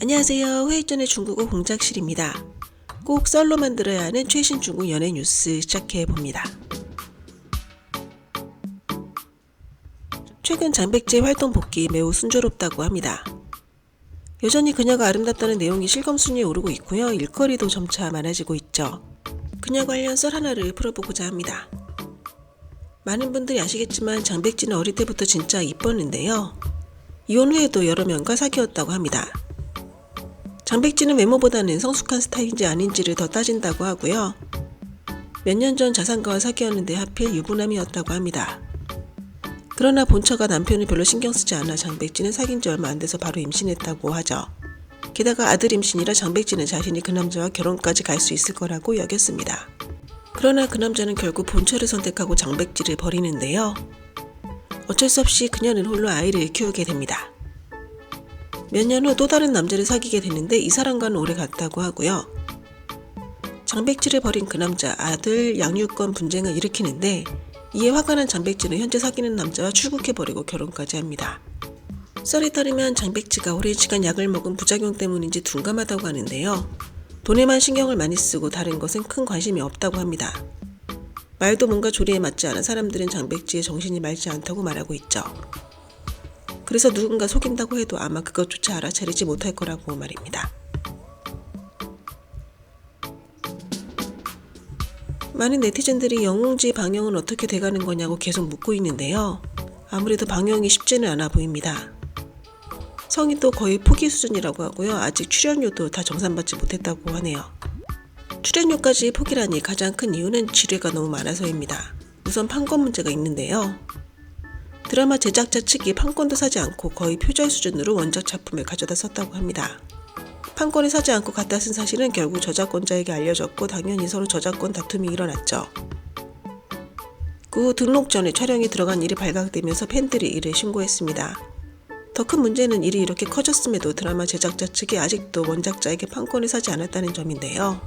안녕하세요. 회의전의 중국어 공작실입니다. 꼭 썰로만 들어야 하는 최신 중국 연예 뉴스 시작해봅니다. 최근 장백지의 활동 복귀 매우 순조롭다고 합니다. 여전히 그녀가 아름답다는 내용이 실검순위에 오르고 있고요. 일거리도 점차 많아지고 있죠. 그녀 관련 썰 하나를 풀어보고자 합니다. 많은 분들이 아시겠지만 장백지는 어릴 때부터 진짜 이뻤는데요. 이혼 후에도 여러 명과 사귀었다고 합니다. 장백지는 외모보다는 성숙한 스타일인지 아닌지를 더 따진다고 하고요. 몇 년 전 자상가와 사귀었는데 하필 유부남이었다고 합니다. 그러나 본처가 남편을 별로 신경 쓰지 않아 장백지는 사귄 지 얼마 안 돼서 바로 임신했다고 하죠. 게다가 아들 임신이라 장백지는 자신이 그 남자와 결혼까지 갈 수 있을 거라고 여겼습니다. 그러나 그 남자는 결국 본처를 선택하고 장백지를 버리는데요. 어쩔 수 없이 그녀는 홀로 아이를 키우게 됩니다. 몇 년 후 또 다른 남자를 사귀게 되는데 이 사람과는 오래 갔다고 하고요. 장백지를 버린 그 남자, 아들 양육권 분쟁을 일으키는데 이에 화가 난 장백지는 현재 사귀는 남자와 출국해버리고 결혼까지 합니다. 썰에 따르면 장백지가 오랜 시간 약을 먹은 부작용 때문인지 둔감하다고 하는데요. 돈에만 신경을 많이 쓰고 다른 것엔 큰 관심이 없다고 합니다. 말도 뭔가 조리에 맞지 않아 사람들은 장백지의 정신이 맑지 않다고 말하고 있죠. 그래서 누군가 속인다고 해도 아마 그것조차 알아차리지 못할 거라고 말입니다. 많은 네티즌들이 영웅지 방영은 어떻게 돼가는 거냐고 계속 묻고 있는데요. 아무래도 방영이 쉽지는 않아 보입니다. 성인도 거의 포기 수준이라고 하고요. 아직 출연료도 다 정산받지 못했다고 하네요. 출연료까지 포기라니 가장 큰 이유는 지뢰가 너무 많아서입니다. 우선 판권 문제가 있는데요. 드라마 제작자 측이 판권도 사지 않고 거의 표절 수준으로 원작 작품을 가져다 썼다고 합니다. 판권을 사지 않고 갖다 쓴 사실은 결국 저작권자에게 알려졌고 당연히 서로 저작권 다툼이 일어났죠. 그 후 등록 전에 촬영이 들어간 일이 발각되면서 팬들이 이를 신고했습니다. 더 큰 문제는 일이 이렇게 커졌음에도 드라마 제작자 측이 아직도 원작자에게 판권을 사지 않았다는 점인데요.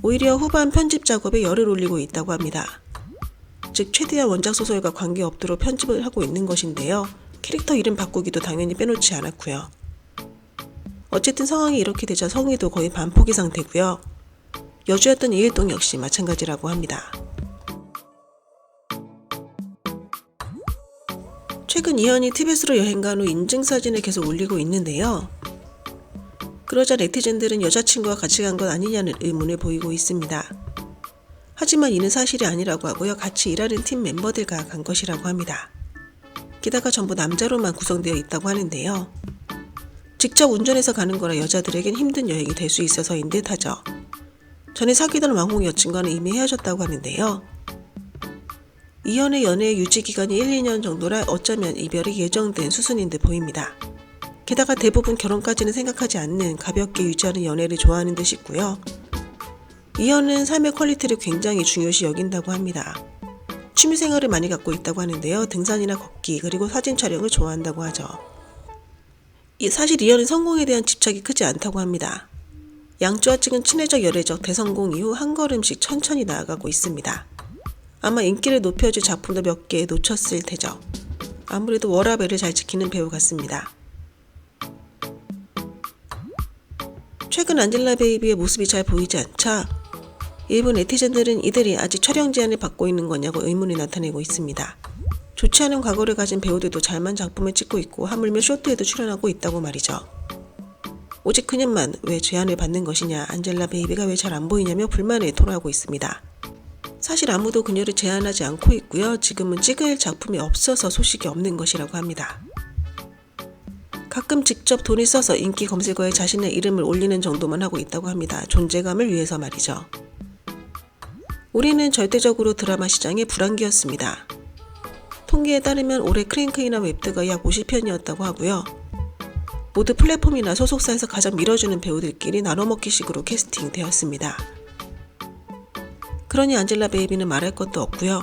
오히려 후반 편집 작업에 열을 올리고 있다고 합니다. 즉 최대한 원작 소설과 관계없도록 편집을 하고 있는 것인데요. 캐릭터 이름 바꾸기도 당연히 빼놓지 않았고요. 어쨌든 상황이 이렇게 되자 성희도 거의 반포기 상태고요. 여주였던 이일동 역시 마찬가지라고 합니다. 최근 이현이 티벳으로 여행 간 후 인증사진을 계속 올리고 있는데요. 그러자 네티즌들은 여자친구와 같이 간 건 아니냐는 의문을 보이고 있습니다. 하지만 이는 사실이 아니라고 하고요. 같이 일하는 팀 멤버들과 간 것이라고 합니다. 게다가 전부 남자로만 구성되어 있다고 하는데요. 직접 운전해서 가는 거라 여자들에겐 힘든 여행이 될 수 있어서인 듯 하죠. 전에 사귀던 왕홍 여친과는 이미 헤어졌다고 하는데요. 이현의 연애 유지 기간이 1, 2년 정도라 어쩌면 이별이 예정된 수순인 듯 보입니다. 게다가 대부분 결혼까지는 생각하지 않는 가볍게 유지하는 연애를 좋아하는 듯 싶고요. 이현은 삶의 퀄리티를 굉장히 중요시 여긴다고 합니다. 취미생활을 많이 갖고 있다고 하는데요. 등산이나 걷기 그리고 사진 촬영을 좋아한다고 하죠. 사실 이현은 성공에 대한 집착이 크지 않다고 합니다. 양조와 찍은 친해적 열애적 대성공 이후 한 걸음씩 천천히 나아가고 있습니다. 아마 인기를 높여줄 작품도 몇 개 놓쳤을 테죠. 아무래도 워라밸을 잘 지키는 배우 같습니다. 최근 안젤라 베이비의 모습이 잘 보이지 않자 일부 네티즌들은 이들이 아직 촬영 제한을 받고 있는 거냐고 의문을 나타내고 있습니다. 좋지 않은 과거를 가진 배우들도 잘만 작품을 찍고 있고 하물며 쇼트에도 출연하고 있다고 말이죠. 오직 그녀만 왜 제한을 받는 것이냐, 안젤라 베이비가 왜 잘 안 보이냐며 불만을 토로하고 있습니다. 사실 아무도 그녀를 제한하지 않고 있고요. 지금은 찍을 작품이 없어서 소식이 없는 것이라고 합니다. 가끔 직접 돈을 써서 인기 검색어에 자신의 이름을 올리는 정도만 하고 있다고 합니다. 존재감을 위해서 말이죠. 올해는 절대적으로 드라마 시장의 불황기였습니다. 통계에 따르면 올해 크랭크인한 웹드가 약 50편이었다고 하고요. 모두 플랫폼이나 소속사에서 가장 밀어주는 배우들끼리 나눠먹기식으로 캐스팅되었습니다. 그러니 안젤라 베이비는 말할 것도 없고요.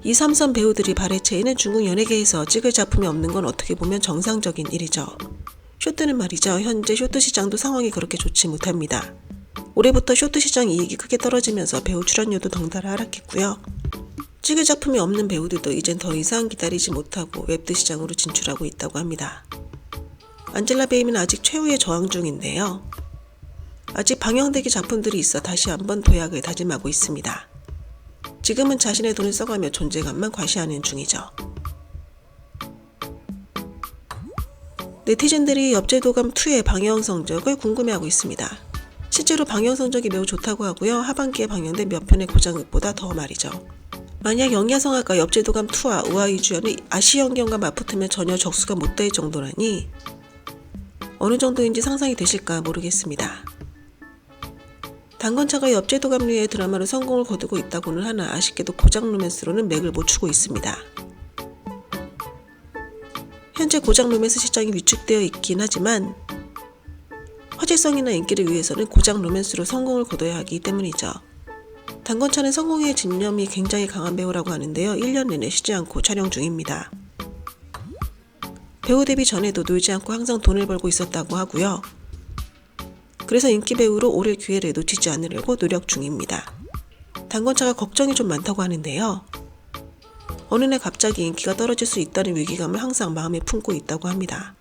이 3선 배우들이 발해체에는 중국 연예계에서 찍을 작품이 없는 건 어떻게 보면 정상적인 일이죠. 쇼트는 말이죠. 현재 쇼트 시장도 상황이 그렇게 좋지 못합니다. 올해부터 쇼트 시장 이익이 크게 떨어지면서 배우 출연료도 덩달아 하락했고요. 찍을 작품이 없는 배우들도 이젠 더 이상 기다리지 못하고 웹드 시장으로 진출하고 있다고 합니다. 안젤라 베이비는 아직 최후의 저항 중인데요. 아직 방영되기 작품들이 있어 다시 한번 도약을 다짐하고 있습니다. 지금은 자신의 돈을 써가며 존재감만 과시하는 중이죠. 네티즌들이 엽제도감2의 방영 성적을 궁금해하고 있습니다. 실제로 방영 성적이 매우 좋다고 하고요. 하반기에 방영된 몇 편의 고장극보다 더 말이죠. 만약 영야성악과 엽제도감2와 우아이주연의 아시연경과 맞붙으면 전혀 적수가 못 될 정도라니 어느 정도인지 상상이 되실까 모르겠습니다. 단건차가 엽제도감류의 드라마로 성공을 거두고 있다고는 하나 아쉽게도 고장 로맨스로는 맥을 못 추고 있습니다. 현재 고장 로맨스 시장이 위축되어 있긴 하지만 화제성이나 인기를 위해서는 고장 로맨스로 성공을 거둬야 하기 때문이죠. 단건차는 성공의 집념이 굉장히 강한 배우라고 하는데요. 1년 내내 쉬지 않고 촬영 중입니다. 배우 데뷔 전에도 놀지 않고 항상 돈을 벌고 있었다고 하고요. 그래서 인기 배우로 오를 기회를 놓치지 않으려고 노력 중입니다. 단건차가 걱정이 좀 많다고 하는데요. 어느 날 갑자기 인기가 떨어질 수 있다는 위기감을 항상 마음에 품고 있다고 합니다.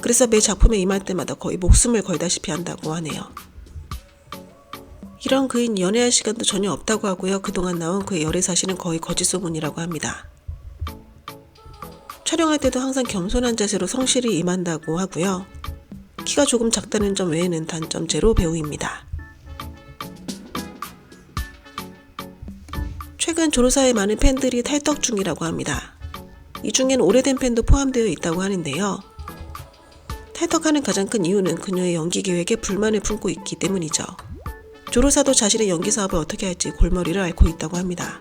그래서 매 작품에 임할 때마다 거의 목숨을 걸다시피 한다고 하네요. 이런 그인 연애할 시간도 전혀 없다고 하고요. 그동안 나온 그의 열애 사실은 거의 거짓 소문이라고 합니다. 촬영할 때도 항상 겸손한 자세로 성실히 임한다고 하고요. 키가 조금 작다는 점 외에는 단점 제로 배우입니다. 최근 조로사의 많은 팬들이 탈덕 중이라고 합니다. 이 중엔 오래된 팬도 포함되어 있다고 하는데요. 탈덕하는 가장 큰 이유는 그녀의 연기 계획에 불만을 품고 있기 때문이죠. 조로사도 자신의 연기 사업을 어떻게 할지 골머리를 앓고 있다고 합니다.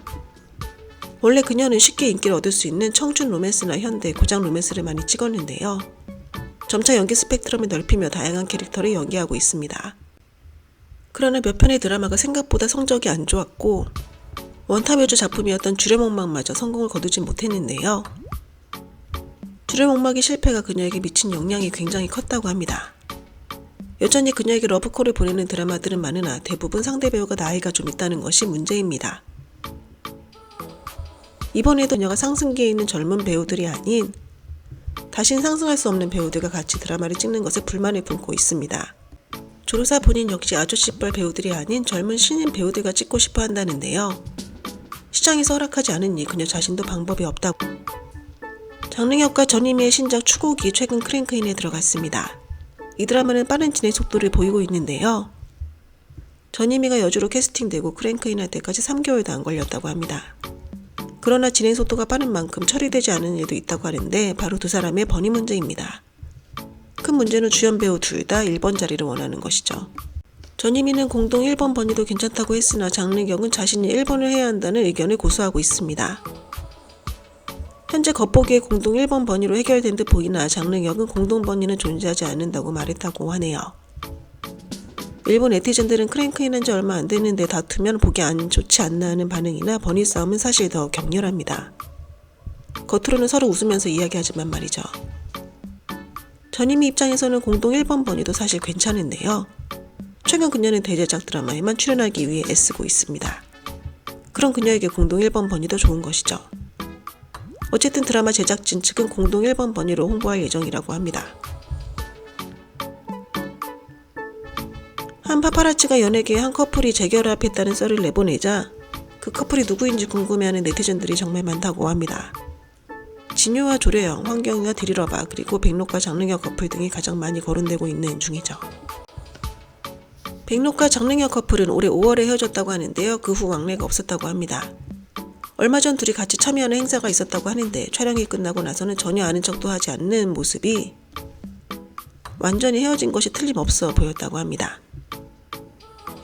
원래 그녀는 쉽게 인기를 얻을 수 있는 청춘 로맨스나 현대 고장 로맨스를 많이 찍었는데요. 점차 연기 스펙트럼을 넓히며 다양한 캐릭터를 연기하고 있습니다. 그러나 몇 편의 드라마가 생각보다 성적이 안 좋았고 원탑 여주 작품이었던 주례목막마저 성공을 거두지 못했는데요. 주례목막의 실패가 그녀에게 미친 영향이 굉장히 컸다고 합니다. 여전히 그녀에게 러브콜을 보내는 드라마들은 많으나 대부분 상대 배우가 나이가 좀 있다는 것이 문제입니다. 이번에도 그녀가 상승기에 있는 젊은 배우들이 아닌 다신 상승할 수 없는 배우들과 같이 드라마를 찍는 것에 불만을 품고 있습니다. 조로사 본인 역시 아저씨뻘 배우들이 아닌 젊은 신인 배우들과 찍고 싶어 한다는데요. 시장에서 허락하지 않으니 그녀 자신도 방법이 없다고. 장릉혁과 전희미의 신작 추곡이 최근 크랭크인에 들어갔습니다. 이 드라마는 빠른 진행 속도를 보이고 있는데요. 전희미가 여주로 캐스팅되고 크랭크인할 때까지 3개월도 안 걸렸다고 합니다. 그러나 진행 속도가 빠른 만큼 처리되지 않은 일도 있다고 하는데 바로 두 사람의 번위 문제입니다. 큰 문제는 주연 배우 둘 다 1번 자리를 원하는 것이죠. 전희미는 공동 1번 번위도 괜찮다고 했으나 장릉혁은 자신이 1번을 해야 한다는 의견을 고수하고 있습니다. 현재 겉보기에 공동 1번 번위로 해결된 듯 보이나 장릉혁은 공동 번위는 존재하지 않는다고 말했다고 하네요. 일본 네티즌들은 크랭크인 한지 얼마 안 됐는데 다투면 보기 안 좋지 않나 하는 반응이나 번위 싸움은 사실 더 격렬합니다. 겉으로는 서로 웃으면서 이야기하지만 말이죠. 전희미 입장에서는 공동 1번 번위도 사실 괜찮은데요. 최근 그녀는 대제작 드라마에만 출연하기 위해 애쓰고 있습니다. 그럼 그녀에게 공동 1번 번위도 좋은 것이죠. 어쨌든 드라마 제작진 측은 공동 1번 번위로 홍보할 예정이라고 합니다. 한 파파라치가 연예계의 한 커플이 재결합했다는 썰을 내보내자 그 커플이 누구인지 궁금해하는 네티즌들이 정말 많다고 합니다. 진유와 조례영, 황경희와 디리러바 그리고 백록과 장릉혁 커플 등이 가장 많이 거론되고 있는 중이죠. 백록과 장릉혁 커플은 올해 5월에 헤어졌다고 하는데요. 그 후 왕래가 없었다고 합니다. 얼마 전 둘이 같이 참여하는 행사가 있었다고 하는데 촬영이 끝나고 나서는 전혀 아는 척도 하지 않는 모습이 완전히 헤어진 것이 틀림없어 보였다고 합니다.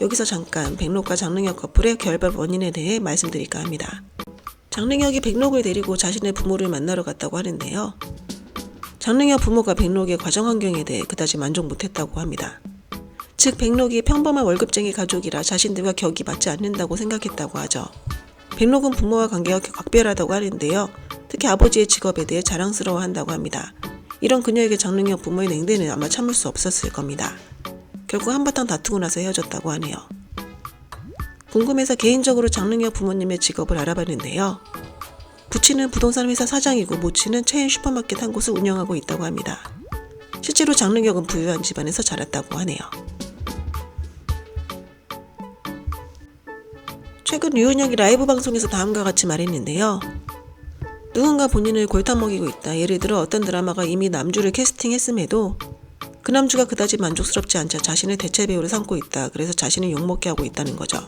여기서 잠깐 백록과 장릉혁 커플의 결별 원인에 대해 말씀드릴까 합니다. 장릉혁이 백록을 데리고 자신의 부모를 만나러 갔다고 하는데요. 장릉혁 부모가 백록의 가정 환경에 대해 그다지 만족 못했다고 합니다. 즉 백록이 평범한 월급쟁이 가족이라 자신들과 격이 맞지 않는다고 생각했다고 하죠. 백록은 부모와 관계가 각별하다고 하는데요. 특히 아버지의 직업에 대해 자랑스러워한다고 합니다. 이런 그녀에게 장릉혁 부모의 냉대는 아마 참을 수 없었을 겁니다. 결국 한바탕 다투고 나서 헤어졌다고 하네요. 궁금해서 개인적으로 장릉혁 부모님의 직업을 알아봤는데요. 부친은 부동산 회사 사장이고 모친은 체인 슈퍼마켓 한 곳을 운영하고 있다고 합니다. 실제로 장르격은 부유한 집안에서 자랐다고 하네요. 최근 류은영이 라이브 방송에서 다음과 같이 말했는데요. 누군가 본인을 골탕 먹이고 있다. 예를 들어 어떤 드라마가 이미 남주를 캐스팅했음에도 그 남주가 그다지 만족스럽지 않자 자신을 대체 배우로 삼고 있다. 그래서 자신을 욕먹게 하고 있다는 거죠.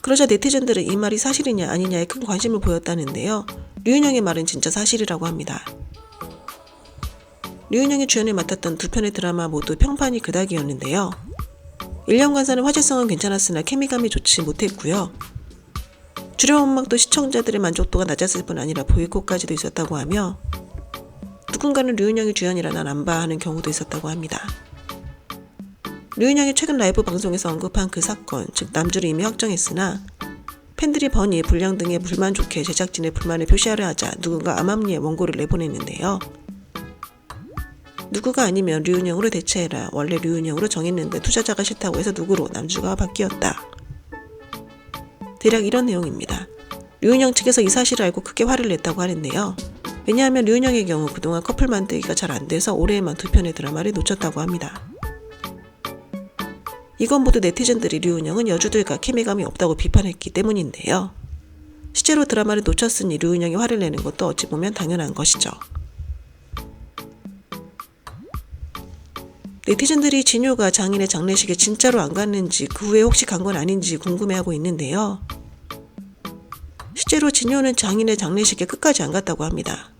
그러자 네티즌들은 이 말이 사실이냐 아니냐에 큰 관심을 보였다는데요. 류은영의 말은 진짜 사실이라고 합니다. 류은영이 주연을 맡았던 두 편의 드라마 모두 평판이 그닥이었는데요. 1년간사는 화제성은 괜찮았으나 케미감이 좋지 못했고요. 주력 음악도 시청자들의 만족도가 낮았을 뿐 아니라 보이콧까지도 있었다고 하며 누군가는 류은영이 주연이라 난 안 봐 하는 경우도 있었다고 합니다. 류은영이 최근 라이브 방송에서 언급한 그 사건, 즉 남주를 이미 확정했으나 팬들이 번이 분량 등에 불만족해 제작진의 불만을 표시하려 하자 누군가 암암리에 원고를 내보냈는데요. 누구가 아니면 류은영으로 대체해라. 원래 류은영으로 정했는데 투자자가 싫다고 해서 누구로 남주가 바뀌었다. 대략 이런 내용입니다. 류은영 측에서 이 사실을 알고 크게 화를 냈다고 하는데요. 왜냐하면 류은영의 경우 그동안 커플 만들기가 잘 안돼서 올해에만 두 편의 드라마를 놓쳤다고 합니다. 이건 모두 네티즌들이 류은영은 여주들과 케미감이 없다고 비판했기 때문인데요. 실제로 드라마를 놓쳤으니 류은영이 화를 내는 것도 어찌 보면 당연한 것이죠. 네티즌들이 진효가 장인의 장례식에 진짜로 안 갔는지 그 후에 혹시 간 건 아닌지 궁금해하고 있는데요. 실제로 진효는 장인의 장례식에 끝까지 안 갔다고 합니다.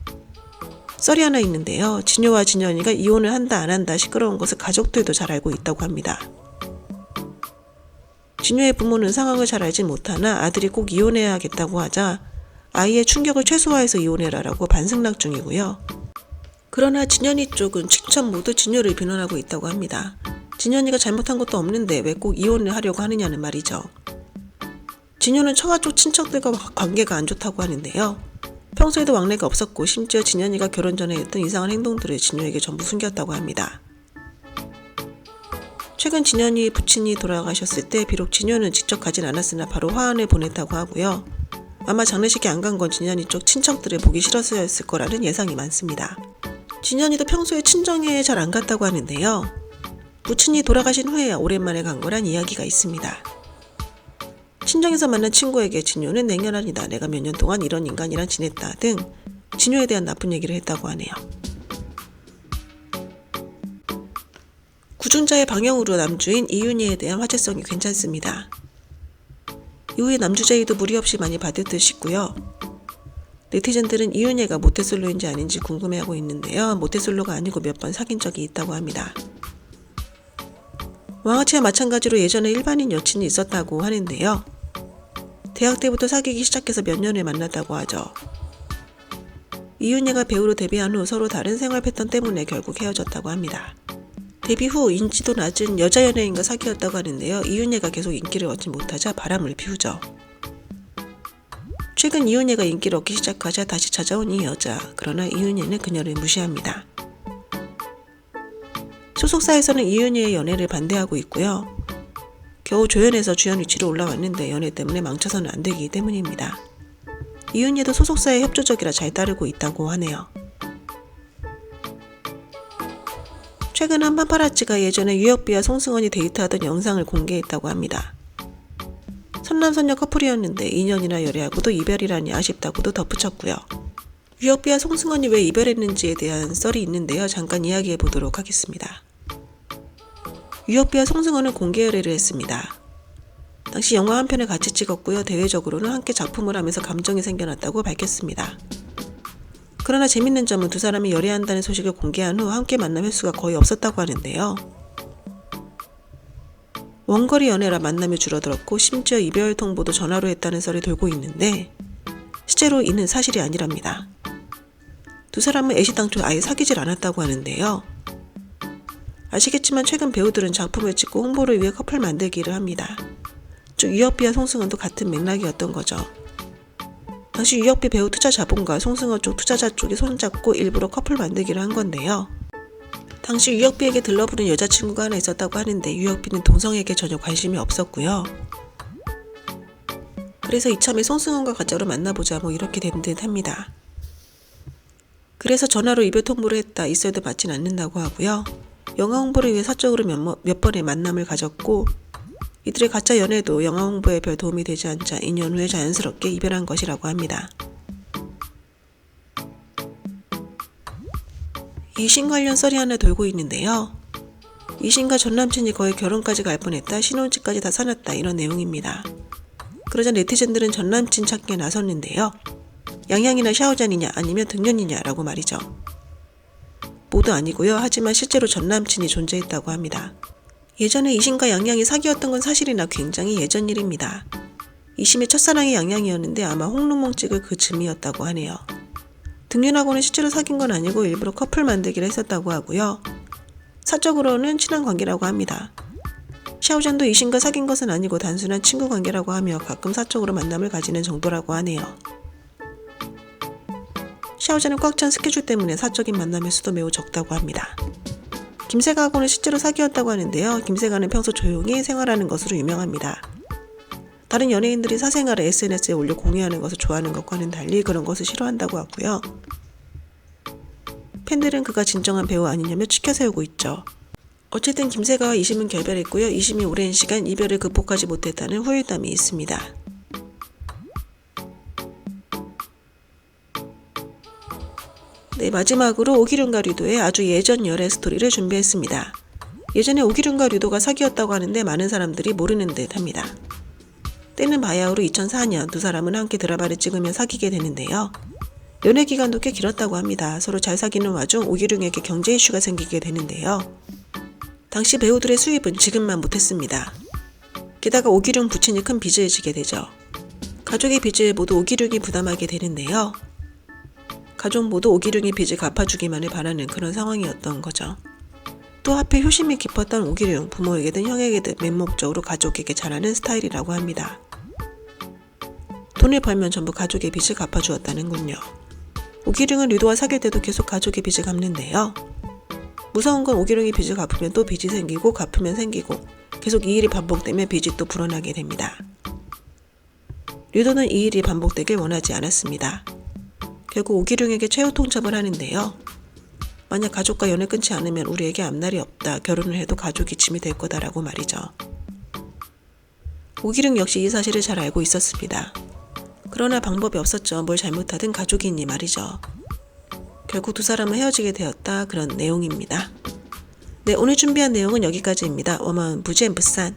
썰이 하나 있는데요. 진효와 진현이가 이혼을 한다 안 한다 시끄러운 것을 가족들도 잘 알고 있다고 합니다. 진효의 부모는 상황을 잘 알지 못하나 아들이 꼭 이혼해야겠다고 하자 아이의 충격을 최소화해서 이혼해라라고 반승낙 중이고요. 그러나 진현이 쪽은 직접 모두 진효를 비난하고 있다고 합니다. 진현이가 잘못한 것도 없는데 왜 꼭 이혼을 하려고 하느냐는 말이죠. 진효는 처가 쪽 친척들과 관계가 안 좋다고 하는데요. 평소에도 왕래가 없었고 심지어 진현이가 결혼 전에 했던 이상한 행동들을 진효에게 전부 숨겼다고 합니다. 최근 진현이 부친이 돌아가셨을 때 비록 진효는 직접 가진 않았으나 바로 화환을 보냈다고 하고요. 아마 장례식에 안 간 건 진현이 쪽 친척들을 보기 싫어서였을 거라는 예상이 많습니다. 진현이도 평소에 친정에 잘 안 갔다고 하는데요. 부친이 돌아가신 후에야 오랜만에 간 거란 이야기가 있습니다. 친정에서 만난 친구에게 진효는 냉혈한이다. 내가 몇 년 동안 이런 인간이랑 지냈다 등 진효에 대한 나쁜 얘기를 했다고 하네요. 구중자의 방영으로 남주인 이윤희에 대한 화제성이 괜찮습니다. 이후에 남주 제의도 무리 없이 많이 받을 듯 싶고요. 네티즌들은 이윤희가 모태솔로인지 아닌지 궁금해하고 있는데요. 모태솔로가 아니고 몇 번 사귄 적이 있다고 합니다. 왕아치와 마찬가지로 예전에 일반인 여친이 있었다고 하는데요. 대학 때부터 사귀기 시작해서 몇 년을 만났다고 하죠. 이윤희가 배우로 데뷔한 후 서로 다른 생활 패턴 때문에 결국 헤어졌다고 합니다. 데뷔 후 인지도 낮은 여자 연예인과 사귀었다고 하는데요. 이윤희가 계속 인기를 얻지 못하자 바람을 피우죠. 최근 이윤희가 인기를 얻기 시작하자 다시 찾아온 이 여자. 그러나 이윤희는 그녀를 무시합니다. 소속사에서는 이윤희의 연애를 반대하고 있고요. 겨우 조연에서 주연 위치로 올라왔는데 연애 때문에 망쳐서는 안 되기 때문입니다. 이윤희도 소속사에 협조적이라 잘 따르고 있다고 하네요. 최근 한 파파라치가 예전에 유혁비와 송승헌이 데이트하던 영상을 공개했다고 합니다. 선남선녀 커플이었는데 2년이나 열애하고도 이별이라니 아쉽다고도 덧붙였고요. 유혁비와 송승헌이 왜 이별했는지에 대한 썰이 있는데요. 잠깐 이야기해 보도록 하겠습니다. 유혁비와 송승헌은 공개 열애를 했습니다. 당시 영화 한 편을 같이 찍었고요. 대외적으로는 함께 작품을 하면서 감정이 생겨났다고 밝혔습니다. 그러나 재밌는 점은 두 사람이 열애한다는 소식을 공개한 후 함께 만남 횟수가 거의 없었다고 하는데요. 원거리 연애라 만남이 줄어들었고 심지어 이별 통보도 전화로 했다는 썰이 돌고 있는데 실제로 이는 사실이 아니랍니다. 두 사람은 애시당초 아예 사귀질 않았다고 하는데요. 아시겠지만 최근 배우들은 작품을 찍고 홍보를 위해 커플 만들기를 합니다. 즉 유혁비와 송승헌도 같은 맥락이었던 거죠. 당시 유혁비 배우 투자 자본과 송승헌 쪽 투자자 쪽이 손잡고 일부러 커플 만들기를 한 건데요. 당시 유혁비에게 들러부른 여자친구가 하나 있었다고 하는데 유혁비는 동성에게 전혀 관심이 없었고요. 그래서 이참에 송승헌과 가짜로 만나보자 이렇게 된 듯 합니다. 그래서 전화로 이별 통보를 했다. 있어도 받진 않는다고 하고요. 영화 홍보를 위해 사적으로 몇 번의 만남을 가졌고 이들의 가짜 연애도 영화 홍보에 별 도움이 되지 않자 2년 후에 자연스럽게 이별한 것이라고 합니다. 이신 관련 썰이 하나 돌고 있는데요. 이신과 전남친이 거의 결혼까지 갈 뻔했다. 신혼집까지 다 사놨다. 이런 내용입니다. 그러자 네티즌들은 전남친 찾기에 나섰는데요. 양양이나 샤오잔이냐 아니면 등년이냐 라고 말이죠. 모두 아니고요. 하지만 실제로 전남친이 존재했다고 합니다. 예전에 이신과 양양이 사귀었던 건 사실이나 굉장히 예전 일입니다. 이심의 첫사랑이 양양이었는데 아마 홍루몽 찍을 그 즈음이었다고 하네요. 등륜하고는 실제로 사귄 건 아니고 일부러 커플 만들기를 했었다고 하고요. 사적으로는 친한 관계라고 합니다. 샤오잔도 이신과 사귄 것은 아니고 단순한 친구 관계라고 하며 가끔 사적으로 만남을 가지는 정도라고 하네요. 샤오잔은 꽉 찬 스케줄 때문에 사적인 만남의 수도 매우 적다고 합니다. 김세가하고는 실제로 사귀었다고 하는데요. 김세가는 평소 조용히 생활하는 것으로 유명합니다. 다른 연예인들이 사생활을 SNS에 올려 공유하는 것을 좋아하는 것과는 달리 그런 것을 싫어한다고 하고요. 팬들은 그가 진정한 배우 아니냐며 치켜세우고 있죠. 어쨌든 김세가와 이심은 결별했고요. 이심이 오랜 시간 이별을 극복하지 못했다는 후일담이 있습니다. 네, 마지막으로 오기륜과 류도의 아주 예전 열애 스토리를 준비했습니다. 예전에 오기륜과 류도가 사귀었다고 하는데 많은 사람들이 모르는 듯 합니다. 때는 바야흐로 2004년 두 사람은 함께 드라마를 찍으며 사귀게 되는데요. 연애 기간도 꽤 길었다고 합니다. 서로 잘 사귀는 와중 오기륜에게 경제 이슈가 생기게 되는데요. 당시 배우들의 수입은 지금만 못했습니다. 게다가 오기륜 부친이 큰 빚을 지게 되죠. 가족의 빚을 모두 오기륜이 부담하게 되는데요. 가족 모두 오기륜이 빚을 갚아주기만을 바라는 그런 상황이었던 거죠. 또 하필 효심이 깊었던 오기륜, 부모에게든 형에게든 맹목적으로 가족에게 잘하는 스타일이라고 합니다. 돈을 벌면 전부 가족의 빚을 갚아주었다는군요. 오기륜은 류도와 사귈 때도 계속 가족의 빚을 갚는데요. 무서운 건 오기륜이 빚을 갚으면 또 빚이 생기고 갚으면 생기고 계속 이 일이 반복되면 빚이 또 불어나게 됩니다. 류도는 이 일이 반복되길 원하지 않았습니다. 결국 오기륜에게 최후 통첩을 하는데요. 만약 가족과 연을 끊지 않으면 우리에게 앞날이 없다. 결혼을 해도 가족이 짐이 될 거다라고 말이죠. 오기륜 역시 이 사실을 잘 알고 있었습니다. 그러나 방법이 없었죠. 뭘 잘못하든 가족이니 말이죠. 결국 두 사람은 헤어지게 되었다. 그런 내용입니다. 네, 오늘 준비한 내용은 여기까지입니다. 워먼 부젠부산